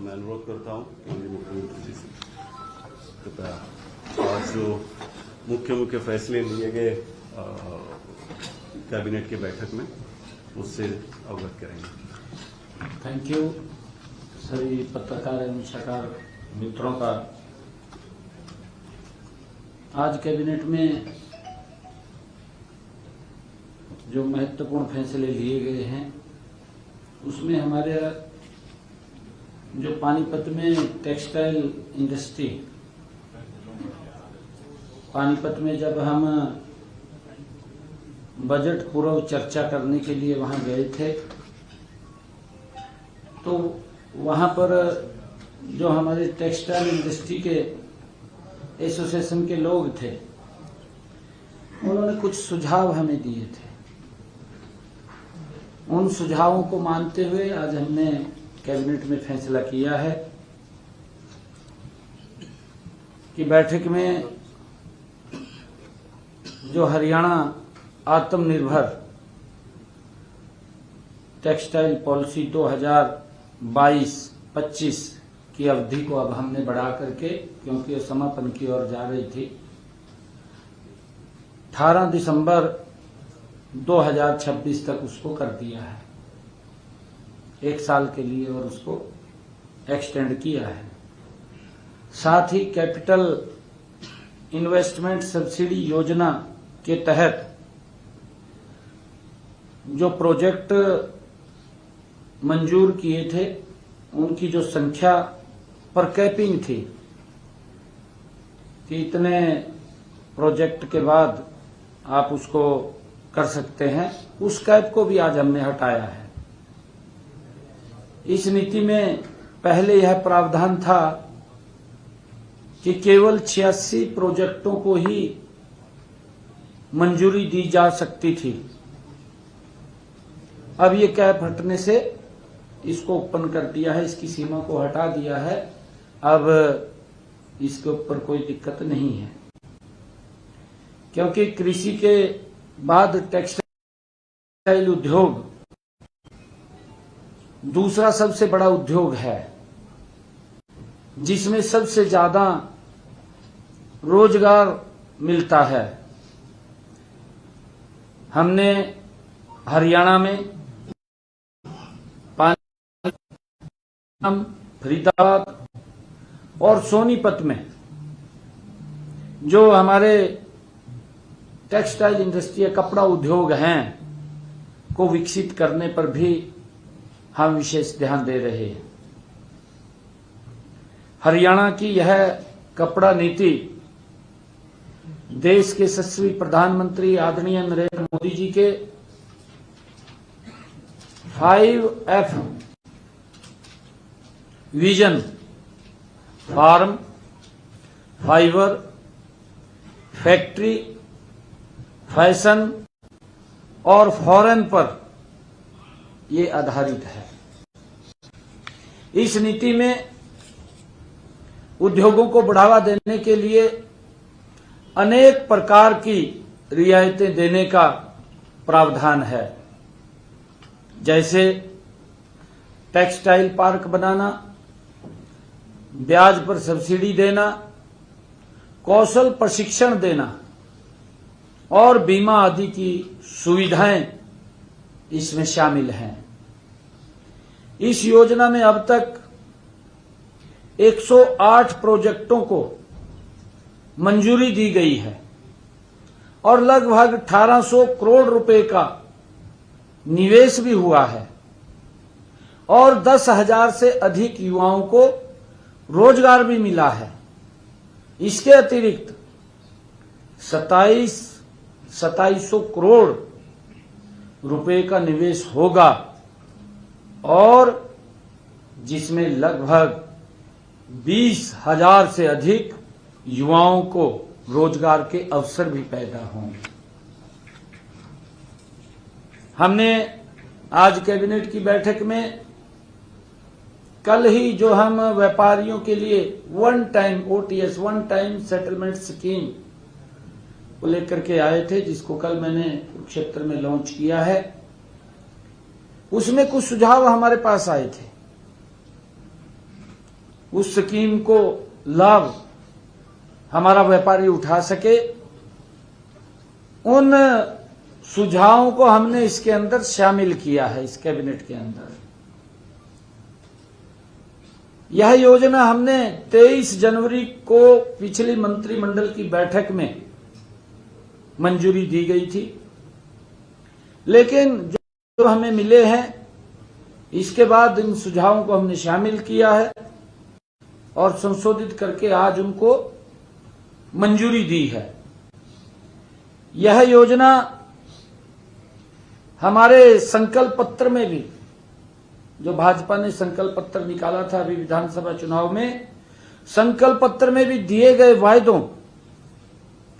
मैं अनुरोध करता हूँ माननीय मुख्यमंत्री जी से कृपया आज जो मुख्य फैसले लिए गए कैबिनेट की बैठक में उससे अवगत करेंगे। थैंक यू सभी पत्रकार एवं सरकार मित्रों का। आज कैबिनेट में जो महत्वपूर्ण फैसले लिए गए हैं उसमें हमारे जो पानीपत में टेक्सटाइल इंडस्ट्री, पानीपत में जब हम बजट पूर्व चर्चा करने के लिए वहां गए थे तो वहां पर जो हमारे टेक्सटाइल इंडस्ट्री के एसोसिएशन के लोग थे उन्होंने कुछ सुझाव हमें दिए थे। उन सुझावों को मानते हुए आज हमने कैबिनेट में फैसला किया है कि बैठक में जो हरियाणा आत्मनिर्भर टेक्सटाइल पॉलिसी 2022-25 की अवधि को अब हमने बढ़ा करके, क्योंकि समापन की ओर जा रही थी, 18 दिसंबर 2026 तक उसको कर दिया है, 1 साल के लिए, और उसको एक्सटेंड किया है। साथ ही कैपिटल इन्वेस्टमेंट सब्सिडी योजना के तहत जो प्रोजेक्ट मंजूर किए थे उनकी जो संख्या पर कैपिंग थी कि इतने प्रोजेक्ट के बाद आप उसको कर सकते हैं, उस कैप को भी आज हमने हटाया है। इस नीति में पहले यह प्रावधान था कि केवल 86 प्रोजेक्टों को ही मंजूरी दी जा सकती थी। अब ये कैप हटने से इसको ओपन कर दिया है, इसकी सीमा को हटा दिया है। अब इसके ऊपर कोई दिक्कत नहीं है, क्योंकि कृषि के बाद टेक्सटाइल उद्योग दूसरा सबसे बड़ा उद्योग है जिसमें सबसे ज्यादा रोजगार मिलता है। हमने हरियाणा में फरीदाबाद और सोनीपत में जो हमारे टेक्सटाइल इंडस्ट्री, कपड़ा उद्योग हैं, को विकसित करने पर भी हम विशेष ध्यान दे रहे हैं। हरियाणा की यह कपड़ा नीति देश के यशस्वी प्रधानमंत्री आदरणीय नरेंद्र मोदी जी के 5F vision, farm, fibre, factory, fashion और फॉरेन पर ये आधारित है। इस नीति में उद्योगों को बढ़ावा देने के लिए अनेक प्रकार की रियायतें देने का प्रावधान है, जैसे टेक्सटाइल पार्क बनाना, ब्याज पर सब्सिडी देना, कौशल प्रशिक्षण देना और बीमा आदि की सुविधाएं इसमें शामिल हैं। इस योजना में अब तक 108 प्रोजेक्टों को मंजूरी दी गई है और लगभग 1800 करोड़ रुपए का निवेश भी हुआ है और 10,000 से अधिक युवाओं को रोजगार भी मिला है। इसके अतिरिक्त 2700 करोड़ रुपए का निवेश होगा और जिसमें लगभग 20,000 से अधिक युवाओं को रोजगार के अवसर भी पैदा होंगे। हमने आज कैबिनेट की बैठक में कल ही जो हम व्यापारियों के लिए one time OTS, one time settlement scheme को लेकर के आए थे, जिसको कल मैंने कुरुक्षेत्र में लॉन्च किया है, उसमें कुछ सुझाव हमारे पास आए थे उस स्कीम को लाभ हमारा व्यापारी उठा सके, उन सुझावों को हमने इसके अंदर शामिल किया है। इस कैबिनेट के अंदर यह योजना हमने 23 जनवरी को पिछली मंत्रिमंडल की बैठक में मंजूरी दी गई थी, लेकिन जो हमें मिले हैं इसके बाद इन सुझावों को हमने शामिल किया है और संशोधित करके आज उनको मंजूरी दी है। यह योजना हमारे संकल्प पत्र में भी, जो भाजपा ने संकल्प पत्र निकाला था अभी विधानसभा चुनाव में, संकल्प पत्र में भी दिए गए वायदों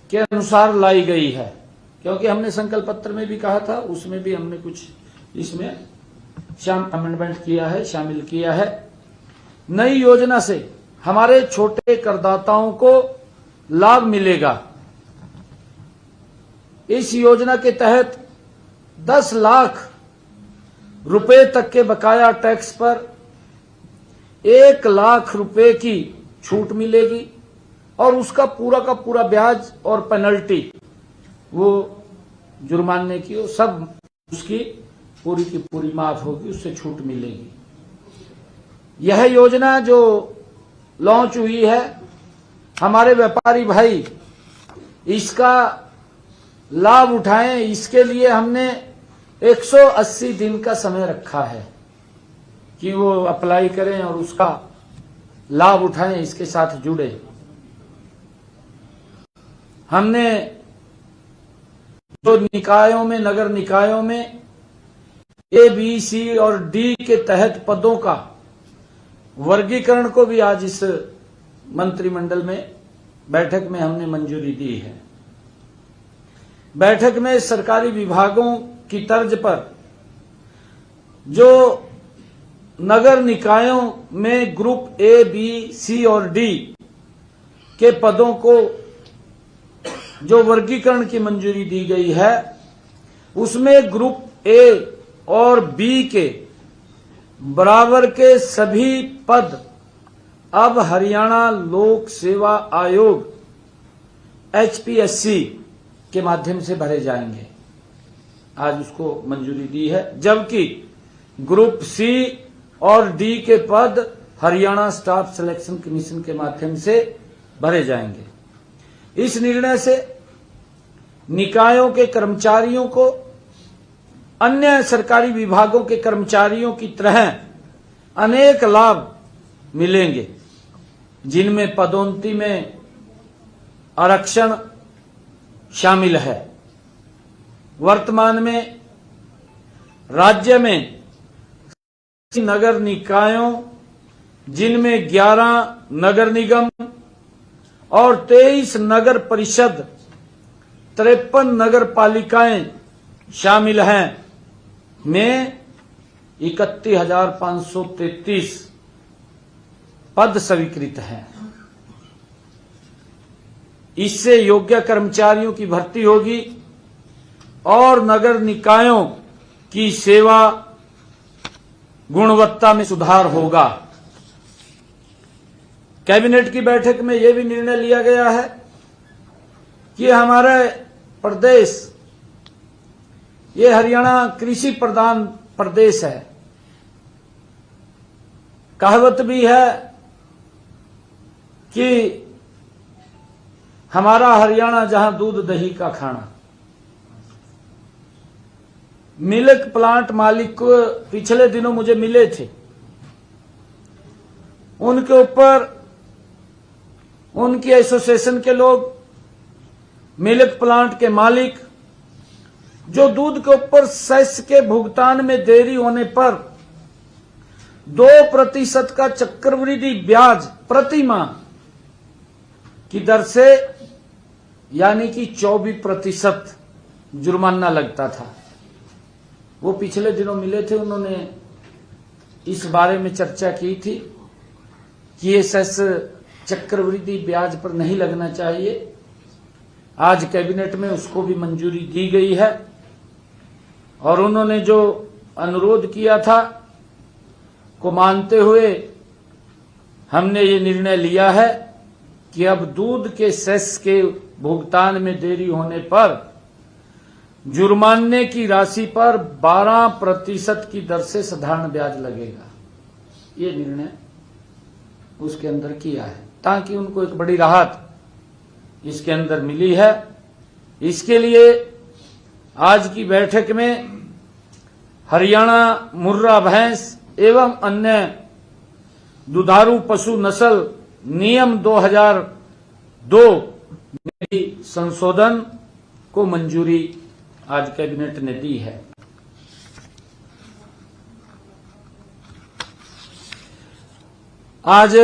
के अनुसार लाई गई है। क्योंकि हमने संकल्प पत्र में भी कहा था, उसमें भी हमने कुछ इसमें अमेंडमेंट किया है, शामिल किया है। नई योजना से हमारे छोटे करदाताओं को लाभ मिलेगा। इस योजना के तहत 10 लाख रुपए तक के बकाया टैक्स पर 1 लाख रुपए की छूट मिलेगी और उसका पूरा का पूरा ब्याज और पेनल्टी, वो जुर्माने की, वो सब उसकी पूरी की पूरी माफ होगी, उससे छूट मिलेगी। यह योजना जो लॉन्च हुई है, हमारे व्यापारी भाई इसका लाभ उठाएं, इसके लिए हमने 180 दिन का समय रखा है कि वो अप्लाई करें और उसका लाभ उठाएं, इसके साथ जुड़े। हमने जो निकायों में, नगर निकायों में ए, बी, सी और डी के तहत पदों का वर्गीकरण को भी आज इस मंत्रिमंडल में बैठक में हमने मंजूरी दी है। बैठक में सरकारी विभागों की तर्ज पर जो नगर निकायों में ग्रुप ए, बी, सी और डी के पदों को जो वर्गीकरण की मंजूरी दी गई है, उसमें ग्रुप ए और बी के बराबर के सभी पद अब हरियाणा लोक सेवा आयोग HPSC के माध्यम से भरे जाएंगे। आज उसको मंजूरी दी है। जबकि ग्रुप सी और डी के पद हरियाणा स्टाफ सिलेक्शन कमीशन के माध्यम से भरे जाएंगे। इस निर्णय से निकायों के कर्मचारियों को अन्य सरकारी विभागों के कर्मचारियों की तरह अनेक लाभ मिलेंगे, जिनमें पदोन्नति में आरक्षण शामिल है। वर्तमान में राज्य में नगर निकायों, जिनमें 11 नगर निगम और 23 नगर परिषद, 53 नगर पालिकाएं शामिल हैं, में 31,533 पद स्वीकृत हैं। इससे योग्य कर्मचारियों की भर्ती होगी और नगर निकायों की सेवा गुणवत्ता में सुधार होगा। कैबिनेट की बैठक में यह भी निर्णय लिया गया है कि हमारा प्रदेश, ये हरियाणा कृषि प्रधान प्रदेश है। कहावत भी है कि हमारा हरियाणा जहां दूध दही का खाना। मिल्क प्लांट मालिक को पिछले दिनों मुझे मिले थे, उनके ऊपर उनकी एसोसिएशन के लोग, मिल्क प्लांट के मालिक, जो दूध के ऊपर सेस के भुगतान में देरी होने पर 2% का चक्रवृद्धि ब्याज प्रति माह की दर से, यानी कि 24% जुर्माना लगता था, वो पिछले दिनों मिले थे। उन्होंने इस बारे में चर्चा की थी कि ये सेस चक्रवृद्धि ब्याज पर नहीं लगना चाहिए। आज कैबिनेट में उसको भी मंजूरी दी गई है और उन्होंने जो अनुरोध किया था को मानते हुए हमने ये निर्णय लिया है कि अब दूध के सेस के भुगतान में देरी होने पर जुर्माने की राशि पर 12% की दर से साधारण ब्याज लगेगा। ये निर्णय उसके अंदर किया है ताकि उनको एक बड़ी राहत इसके अंदर मिली है। इसके लिए आज की बैठक में हरियाणा मुर्रा भैंस एवं अन्य दुधारू पशु नस्ल नियम 2002 में संशोधन को मंजूरी आज कैबिनेट ने दी है। आज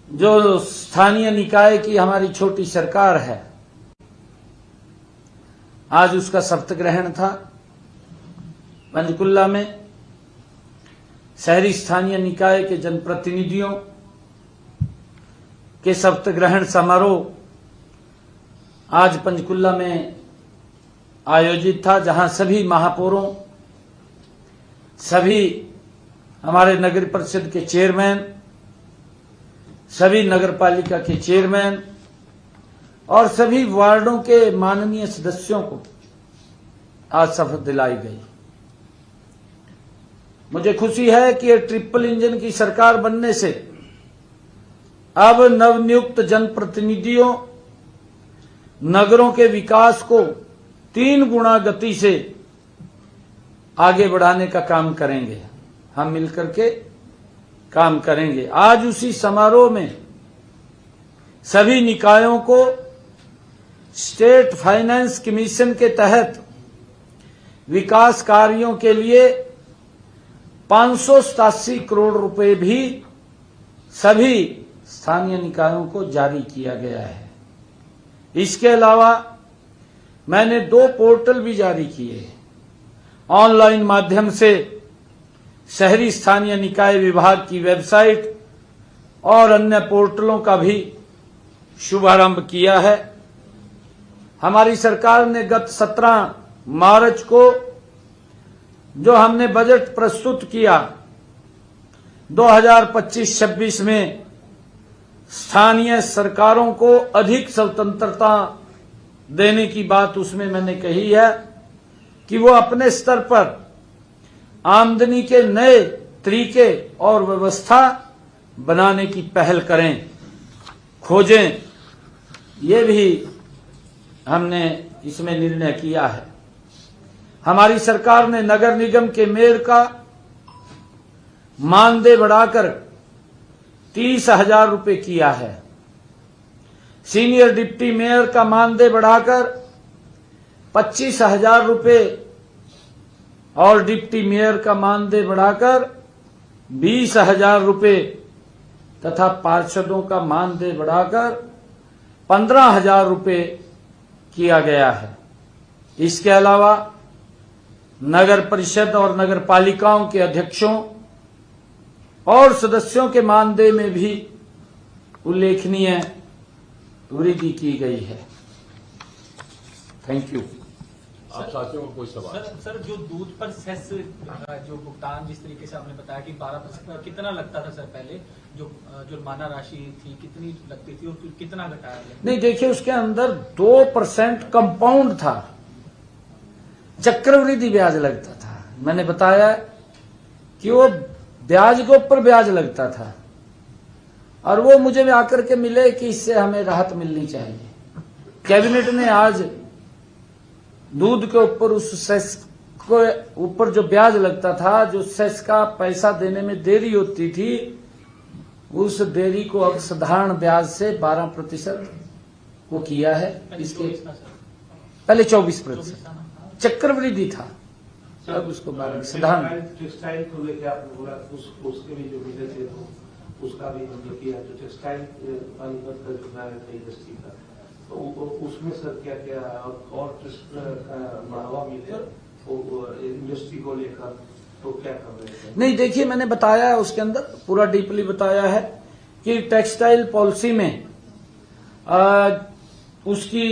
जो स्थानीय निकाय की हमारी छोटी सरकार है, आज उसका शपथ ग्रहण था पंचकुला में। शहरी स्थानीय निकाय के जनप्रतिनिधियों के शपथ ग्रहण समारोह आज पंचकुला में आयोजित था, जहां सभी महापौरों, सभी हमारे नगर परिषद के चेयरमैन, सभी नगर पालिका के चेयरमैन और सभी वार्डों के माननीय सदस्यों को आज शपथ दिलाई गई। मुझे खुशी है कि ये ट्रिपल इंजन की सरकार बनने से अब नवनियुक्त जनप्रतिनिधियों नगरों के विकास को 3 गुना गति से आगे बढ़ाने का काम करेंगे। हम मिलकर के काम करेंगे। आज उसी समारोह में सभी निकायों को स्टेट फाइनेंस कमीशन के तहत विकास कार्यों के लिए 587 करोड़ रुपए भी सभी स्थानीय निकायों को जारी किया गया है। इसके अलावा मैंने 2 पोर्टल भी जारी किए। ऑनलाइन माध्यम से शहरी स्थानीय निकाय विभाग की वेबसाइट और अन्य पोर्टलों का भी शुभारंभ किया है। हमारी सरकार ने गत 17 मार्च को जो हमने बजट प्रस्तुत किया 2025-26 में स्थानीय सरकारों को अधिक स्वतंत्रता देने की बात उसमें मैंने कही है कि वो अपने स्तर पर आमदनी के नए तरीके और व्यवस्था बनाने की पहल करें, खोजें। ये भी हमने इसमें निर्णय किया है। हमारी सरकार ने नगर निगम के मेयर का मानदेय बढ़ाकर 30,000 रुपए किया है। सीनियर डिप्टी मेयर का मानदेय बढ़ाकर 25,000 रुपए और डिप्टी मेयर का मानदेय बढ़ाकर 20,000 रुपए तथा पार्षदों का मानदेय बढ़ाकर 15,000 रुपए किया गया है। इसके अलावा नगर परिषद और नगर पालिकाओं के अध्यक्षों और सदस्यों के मानदेय में भी उल्लेखनीय वृद्धि की गई है। Thank you. आप साथियों को कोई सवाल? सर जो दूध पर सेस जो भुगतान जिस तरीके से आपने बताया कि 12% कितना लगता था सर पहले, जो जुर्माना राशि थी कितनी लगती थी और कितना घटाया गया? नहीं, देखिए उसके अंदर 2% कंपाउंड था, चक्रवृद्धि ब्याज लगता था। मैंने बताया कि वो ब्याज के ऊपर ब्याज लगता था और वो मुझे आकर के मिले कि इससे हमें राहत मिलनी चाहिए। कैबिनेट ने आज दूध के ऊपर उस सेस को ऊपर जो ब्याज लगता था, जो सेस का पैसा देने में देरी होती थी, उस देरी को अब साधारण ब्याज से 12% को किया है। इसके पहले 24% चक्रवृद्धि था, अब उसको साधारण। टेक्सटाइल को लेकर आपने बोला उसके भी जो मिले थे उसका भी हमने किया, जो टेक्सटाइल पानीपत का जो है इंडस्ट्री का, तो उसमें सर क्या क्या और बढ़ावा मिले इंडस्ट्री को लेकर, तो क्या कर रहे हैं? नहीं, देखिए मैंने बताया है उसके अंदर पूरा डीपली बताया है कि टेक्सटाइल पॉलिसी में उसकी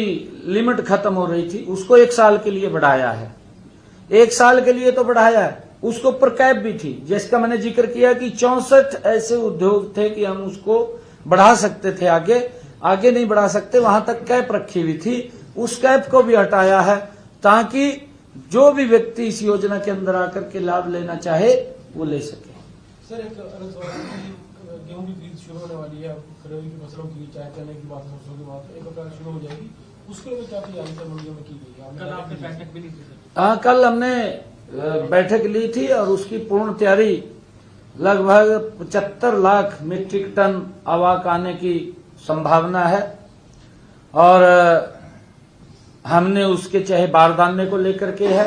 लिमिट खत्म हो रही थी, उसको 1 साल के लिए बढ़ाया है। 1 साल के लिए तो बढ़ाया है, उसके ऊपर कैप भी थी, जिसका मैंने जिक्र किया कि 64 ऐसे उद्योग थे कि हम उसको बढ़ा सकते थे, आगे नहीं बढ़ा सकते, वहां तक कैप रखी हुई थी। उस कैप को भी हटाया है ताकि जो भी व्यक्ति इस योजना के अंदर आकर के लाभ लेना चाहे वो ले सके। सर एक अलग सवाल है कि गेहूं की खरीद शुरू होने वाली है, खरीद की फसलों की, चाहे चने की बात, सरसों की बात, 1 अप्रैल शुरू हो जाएगी, उसके लिए क्या तैयारी सर मंडियों में की गई है? कल आपने बैठक भी ली थी सर? हाँ, कल हमने बैठक ली थी और उसकी पूर्ण तैयारी लगभग 75 लाख मीट्रिक टन अवाक आने की संभावना है। और हमने उसके चाहे बारदाने को लेकर के है,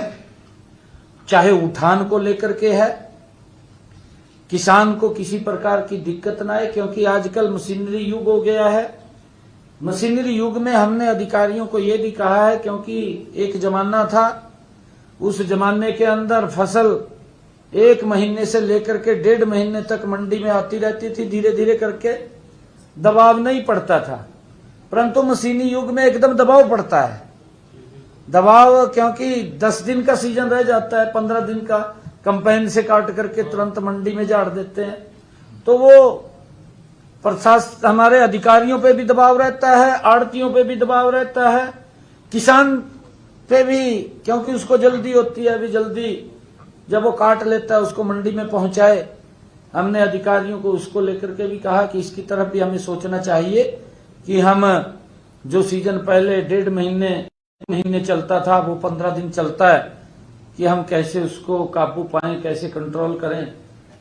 चाहे उठान को लेकर के है, किसान को किसी प्रकार की दिक्कत ना आए, क्योंकि आजकल मशीनरी युग हो गया है। मशीनरी युग में हमने अधिकारियों को ये भी कहा है, क्योंकि एक जमाना था, उस जमाने के अंदर फसल 1 महीने से लेकर के 1.5 महीने तक मंडी में आती रहती थी, धीरे धीरे करके दबाव नहीं पड़ता था। परंतु मशीनी युग में एकदम दबाव पड़ता है। दबाव क्योंकि 10 दिन का सीजन रह जाता है, 15 दिन का कंपाइन से काट करके तुरंत मंडी में झाड़ देते हैं, तो वो प्रशासन हमारे अधिकारियों पे भी दबाव रहता है, आड़तियों पे भी दबाव रहता है, किसान पे भी, क्योंकि उसको जल्दी होती है, अभी जल्दी जब वो काट लेता है उसको मंडी में पहुंचाए। हमने अधिकारियों को उसको लेकर के भी कहा कि इसकी तरफ भी हमें सोचना चाहिए कि हम जो सीजन पहले 1.5 महीने चलता था, वो 15 दिन चलता है, कि हम कैसे उसको काबू पाएं, कैसे कंट्रोल करें,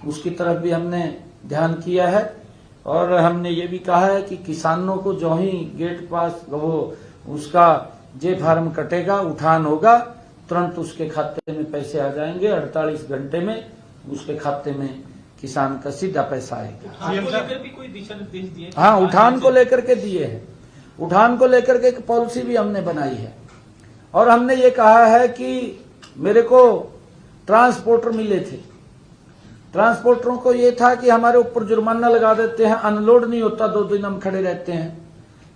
उसकी तरफ भी हमने ध्यान किया है। और हमने ये भी कहा है कि किसानों को जो ही गेट पास वो उसका जे फार्म कटेगा, उठान होगा, तुरंत उसके खाते में पैसे आ जाएंगे, 48 घंटे में उसके खाते में किसान का सीधा पैसा आएगा। उठान को लेकर भी कोई दिशा निर्देश दिए? हाँ, उठान को लेकर के दिए हैं। उठान को लेकर के एक पॉलिसी भी हमने बनाई है। और हमने ये कहा है कि मेरे को ट्रांसपोर्टर मिले थे, ट्रांसपोर्टरों को ये था कि हमारे ऊपर जुर्माना लगा देते हैं, अनलोड नहीं होता, 2 दिन हम खड़े रहते हैं।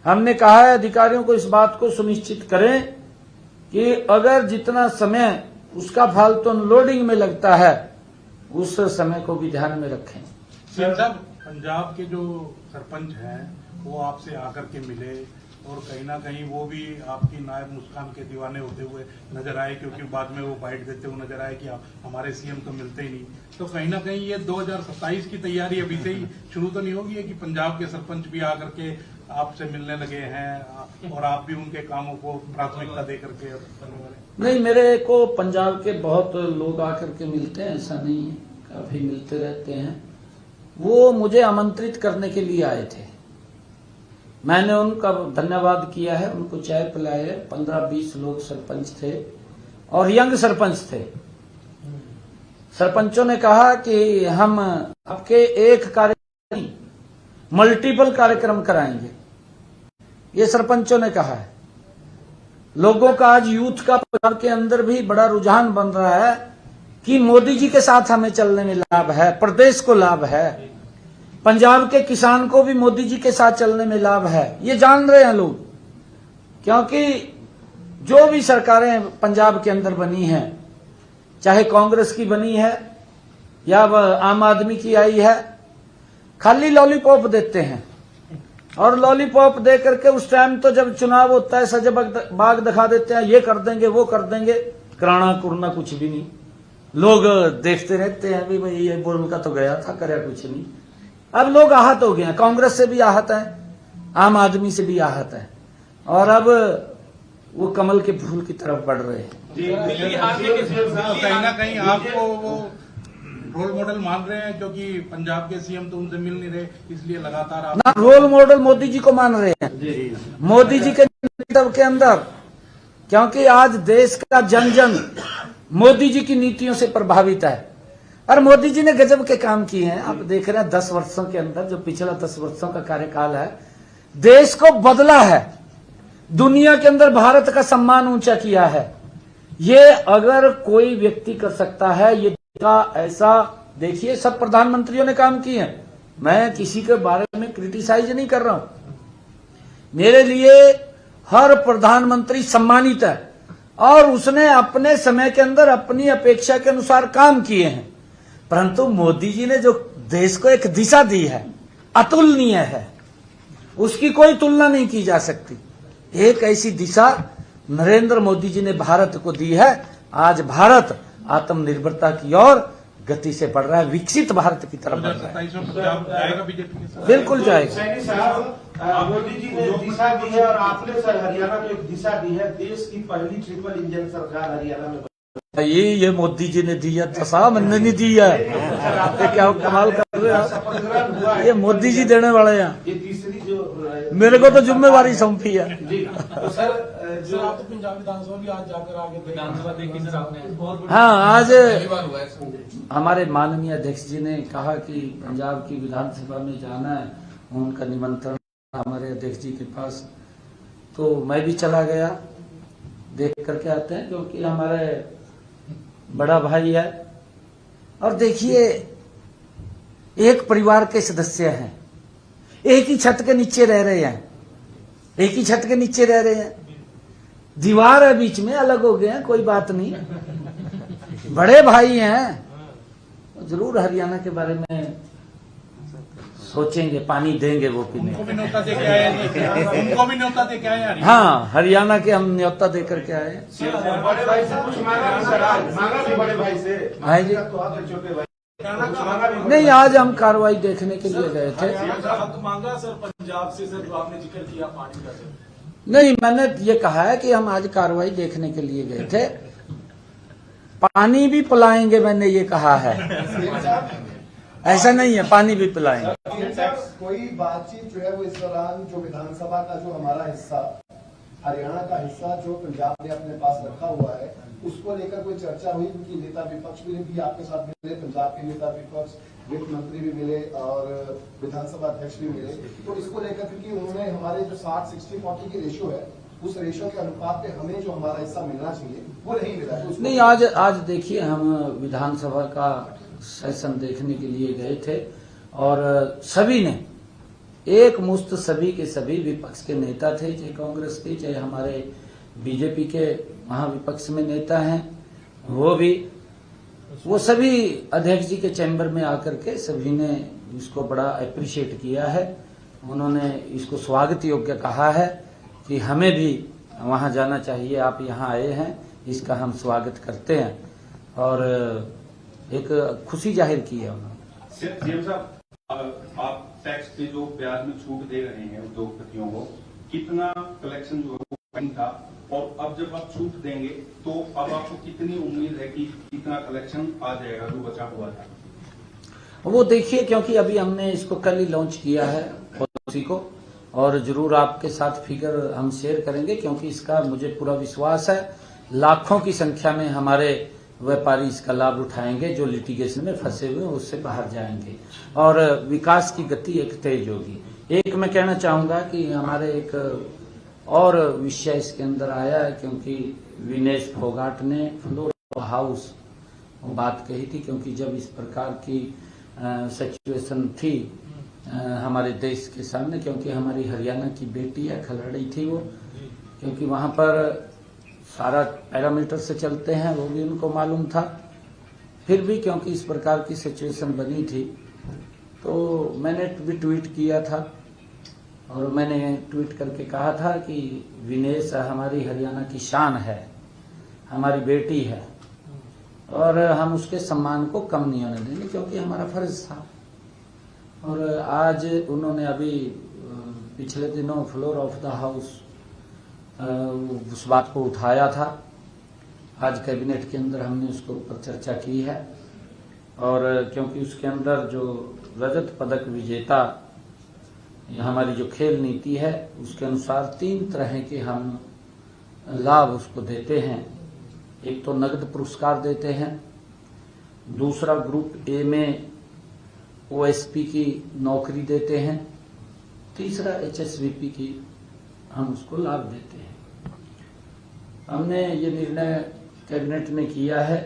हमने कहा है अधिकारियों को इस बात को सुनिश्चित करें कि अगर जितना समय उसका फालतू अनलोडिंग में लगता है, उस समय को भी ध्यान में रखें। सीएम साहब, पंजाब के जो सरपंच हैं वो आपसे आकर के मिले और कहीं ना कहीं वो भी आपकी नायब मुस्कान के दीवाने होते हुए नजर आए, क्योंकि बाद में वो बाइट देते हुए नजर आए कि हमारे सीएम तो मिलते ही नहीं। तो कहीं ना कहीं ये 2027 की तैयारी अभी से ही शुरू तो नहीं होगी कि पंजाब के सरपंच भी आकर के आपसे मिलने लगे हैं और आप भी उनके कामों को प्राथमिकता दे करके? नहीं, मेरे को पंजाब के बहुत लोग आकर के मिलते हैं, ऐसा नहीं है, काफी मिलते रहते हैं। वो मुझे आमंत्रित करने के लिए आए थे, मैंने उनका धन्यवाद किया है, उनको चाय पिलाए। 15-20 लोग सरपंच थे और यंग सरपंच थे। सरपंचों ने कहा कि हम आपके एक कार्यक्रम मल्टीपल कार्यक्रम कराएंगे, ये सरपंचों ने कहा है। लोगों का आज यूथ का पंजाब के अंदर भी बड़ा रुझान बन रहा है कि मोदी जी के साथ हमें चलने में लाभ है, प्रदेश को लाभ है, पंजाब के किसान को भी मोदी जी के साथ चलने में लाभ है, ये जान रहे हैं लोग। क्योंकि जो भी सरकारें पंजाब के अंदर बनी हैं, चाहे कांग्रेस की बनी है या आम आदमी की आई है, खाली लॉलीपॉप देते हैं। और लॉलीपॉप दे करके उस टाइम तो जब चुनाव होता है सजे बाग दिखा देते हैं, ये कर देंगे वो कर देंगे, कराना कुरना कुछ भी नहीं। लोग देखते रहते हैं, भाई ये बोल का तो गया था, करे कुछ नहीं। अब लोग आहत हो गए हैं, कांग्रेस से भी आहत है, आम आदमी से भी आहत है, और अब वो कमल के फूल की तरफ बढ़ रहे हैं। कहीं ना कहीं आपको वो रोल मॉडल मान रहे हैं, क्योंकि पंजाब के सीएम तो उनसे मिल नहीं रहे, इसलिए लगातार आप ना रोल मॉडल मोदी जी को मान रहे हैं, मोदी जी के नेतृत्व के अंदर। क्योंकि आज देश का जन जन मोदी जी की नीतियों से प्रभावित है और मोदी जी ने गजब के काम किए हैं। आप देख रहे हैं 10 वर्षों के अंदर, जो पिछला 10 वर्षों का कार्यकाल है, देश को बदला है, दुनिया के अंदर भारत का सम्मान ऊंचा किया है। ये अगर कोई व्यक्ति कर सकता है, ये का ऐसा देखिए, सब प्रधानमंत्रियों ने काम किए हैं। मैं किसी के बारे में क्रिटिसाइज नहीं कर रहा हूं, मेरे लिए हर प्रधानमंत्री सम्मानित है। और उसने अपने समय के अंदर अपनी अपेक्षा के अनुसार काम किए हैं। परंतु मोदी जी ने जो देश को एक दिशा दी है, अतुलनीय है, उसकी कोई तुलना नहीं की जा सकती। एक ऐसी दिशा नरेंद्र मोदी जी ने भारत को दी है। आज भारत आत्मनिर्भरता की ओर गति से बढ़ रहा है, विकसित भारत की तरफ बढ़ रहा है। 2027 में पंजाब जाएगा बीजेपी के साथ? बिल्कुल जाएगा। सैनी साहब, मोदी जी ने दिशा दी है और आपने सर हरियाणा को एक दिशा दी है। देश की पहली ट्रिपल इंजन सरकार हरियाणा में ये मोदी जी ने दिया, दशा मैंने नहीं दी है। ये क्या कमाल कर रहे हैं, ये मोदी जी देने वाले हैं। ये तीसरी जो मेरे को तो जिम्मेवारी सौंपी है। जी तो सर सर आप तो पंजाब विधानसभा भी आज जाकर आगे थे। विधानसभा देखी सर आपने। हाँ, आज हमारे माननीय अध्यक्ष जी ने कहा कि पंजाब की विधानसभा में जाना है, उनका निमंत्रण हमारे अध्यक्ष जी के पास, तो मैं भी चला गया, देख करके आते हैं, क्योंकि हमारे बड़ा भाई है। और देखिए, एक परिवार के सदस्य हैं, एक ही छत के नीचे रह रहे हैं, एक ही छत के नीचे रह रहे हैं, दीवार है बीच में, अलग हो गए हैं, कोई बात नहीं, बड़े भाई हैं। जरूर हरियाणा के बारे में सोचेंगे, पानी देंगे वो पीने। उनको भी न्योता दे के आए, उनको भी न्योता दे के आए। हाँ, हरियाणा के हम न्योता दे करके आए। बड़े भाई से कुछ मांगा भी सर, आज मांगा भी बड़े भाई से। भाई जी, तो आप छोटे भाई कुछ मांगा भी? नहीं, आज हम कार्रवाई देखने के लिए गए थे। मांगा सर पंजाब से सर, जो आपने जिक्र किया पानी का सर। नहीं, मैंने ये कहा है कि हम आज कार्रवाई देखने के लिए गए थे, पानी भी पिलाएंगे, मैंने ये कहा है। ऐसा नहीं है, पानी भी पिलाएंगे। कोई बातचीत जो है वो इस दौरान जो विधानसभा का जो हमारा हिस्सा, हरियाणा का हिस्सा जो पंजाब ने अपने पास रखा हुआ है, उसको लेकर कोई चर्चा हुई? क्योंकि नेता विपक्ष भी आपके साथ मिले, पंजाब के नेता विपक्ष, वित्त मंत्री भी मिले और विधानसभा अध्यक्ष भी मिले, तो इसको लेकर, क्योंकि उन्होंने हमारे जो 60-60-40 की रेशियो है, उस रेशियो के अनुपात पे हमें जो हमारा हिस्सा मिलना चाहिए वो नहीं मिला है। नहीं, आज देखिए, हम विधानसभा का सेशन देखने के लिए गए थे और सभी ने एक मुश्त, सभी के सभी विपक्ष के नेता थे, चाहे कांग्रेस के, चाहे हमारे बीजेपी के महाविपक्ष में नेता हैं, वो सभी अध्यक्ष जी के चैम्बर में आकर के सभी ने इसको बड़ा अप्रिशिएट किया है। उन्होंने इसको स्वागत योग्य कहा है कि हमें भी वहां जाना चाहिए, आप यहाँ आए हैं, इसका हम स्वागत करते हैं, और एक खुशी जाहिर की है उन्होंने। सीएम साहब, आप टैक्स के जो ब्याज में छूट दे रहे हैं उद्योगपतियों को, कितना कलेक्शन जो है वो कम था, और अब जब आप छूट देंगे तो अब आपको कितनी उम्मीद है कि कितना कलेक्शन आ जाएगा जो बचा हुआ था? वो देखिए, क्योंकि अभी हमने इसको कल ही लॉन्च किया है पॉलिसी को, और जरूर आपके साथ फिगर हम शेयर करेंगे, क्योंकि इसका मुझे पूरा विश्वास है लाखों की संख्या में हमारे व्यापारी इसका लाभ उठाएंगे, जो लिटिगेशन में फंसे हुए उससे बाहर जाएंगे और विकास की गति एक तेज होगी। एक मैं कहना चाहूंगा कि हमारे एक और विषय इसके अंदर आया है, क्योंकि विनेश फोगाट ने फ्लोर हाउस बात कही थी, क्योंकि जब इस प्रकार की सिचुएशन थी हमारे देश के सामने, क्योंकि हमारी हरियाणा की बेटी है, खिलाड़ी थी वो, क्योंकि वहां पर सारा पैरामीटर से चलते हैं, वो भी उनको मालूम था। फिर भी क्योंकि इस प्रकार की सिचुएशन बनी थी, तो मैंने भी ट्वीट किया था, और मैंने ट्वीट करके कहा था कि विनेश हमारी हरियाणा की शान है, हमारी बेटी है, और हम उसके सम्मान को कम नहीं होने देंगे, क्योंकि हमारा फर्ज था। और आज उन्होंने अभी पिछले दिनों फ्लोर ऑफ द हाउस उस बात को उठाया था। आज कैबिनेट के अंदर हमने उसके ऊपर चर्चा की है, और क्योंकि उसके अंदर जो रजत पदक विजेता हमारी जो खेल नीति है, उसके अनुसार 3 तरह के हम लाभ उसको देते हैं। एक तो नगद पुरस्कार देते हैं, दूसरा ग्रुप ए में ओएसपी की नौकरी देते हैं, तीसरा एचएसवीपी की हम उसको लाभ देते हैं। हमने ये निर्णय कैबिनेट ने किया है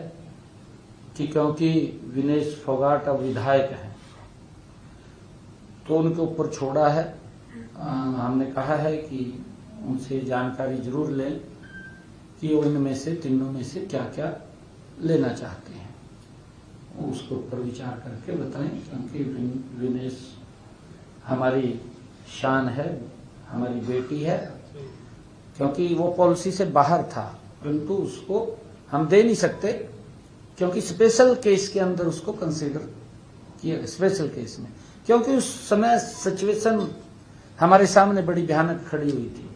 कि क्योंकि विनेश फोगाट अब विधायक हैं, तो उनके ऊपर छोड़ा है। हमने कहा है कि उनसे जानकारी जरूर लें कि वो इनमें से तीनों में से क्या क्या लेना चाहते हैं, उसके ऊपर विचार करके बताएं। क्योंकि विनेश हमारी शान है, हमारी बेटी है, क्योंकि वो पॉलिसी से बाहर था, परंतु उसको हम दे नहीं सकते क्योंकि स्पेशल केस के अंदर उसको कंसीडर किया, स्पेशल केस में, क्योंकि उस समय सिचुएशन हमारे सामने बड़ी भयानक खड़ी हुई थी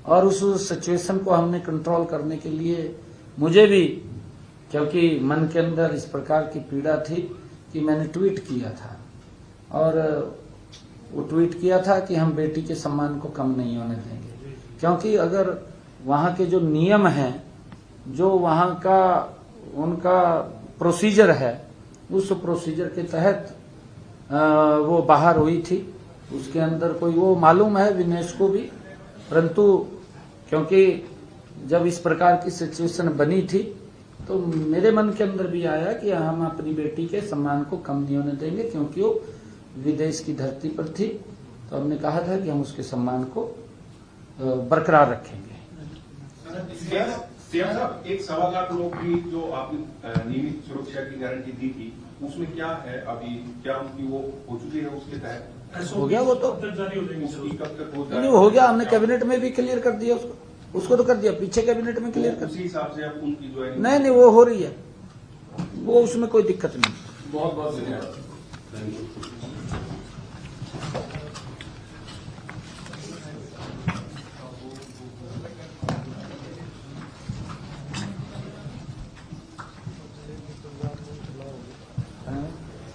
और उस सिचुएशन को हमने कंट्रोल करने के लिए मुझे भी, क्योंकि मन के अंदर इस प्रकार की पीड़ा थी कि मैंने ट्वीट किया था और वो ट्वीट किया था कि हम बेटी के सम्मान को कम नहीं होने देंगे, क्योंकि अगर वहाँ के जो नियम हैं, जो वहाँ का उनका प्रोसीजर है, उस प्रोसीजर के तहत वो बाहर हुई थी। उसके अंदर कोई वो मालूम है विनेश को भी, परंतु क्योंकि जब इस प्रकार की सिचुएशन बनी थी तो मेरे मन के अंदर भी आया कि हम अपनी बेटी के सम्मान को कम नहीं होने देंगे, क्योंकि वो विदेश की धरती पर थी। तो हमने कहा था कि हम उसके सम्मान को बरकरार रखेंगे। सीएम साहब, एक 1.25 लाख लोग की जो आपने नियमित सुरक्षा की गारंटी दी थी, उसमें क्या है अभी? क्या उनकी वो हो चुकी है? उसके तहत हो गया वो तो, उसकी कब तक हो नहीं हो गया, हमने कैबिनेट में भी क्लियर कर दिया उसको तो कर दिया, पीछे कैबिनेट में क्लियर कर उसी हिसाब से अब उनकी जो है नहीं वो हो रही है, वो उसमें कोई दिक्कत नहीं। बहुत बहुत धन्यवाद। Thank you.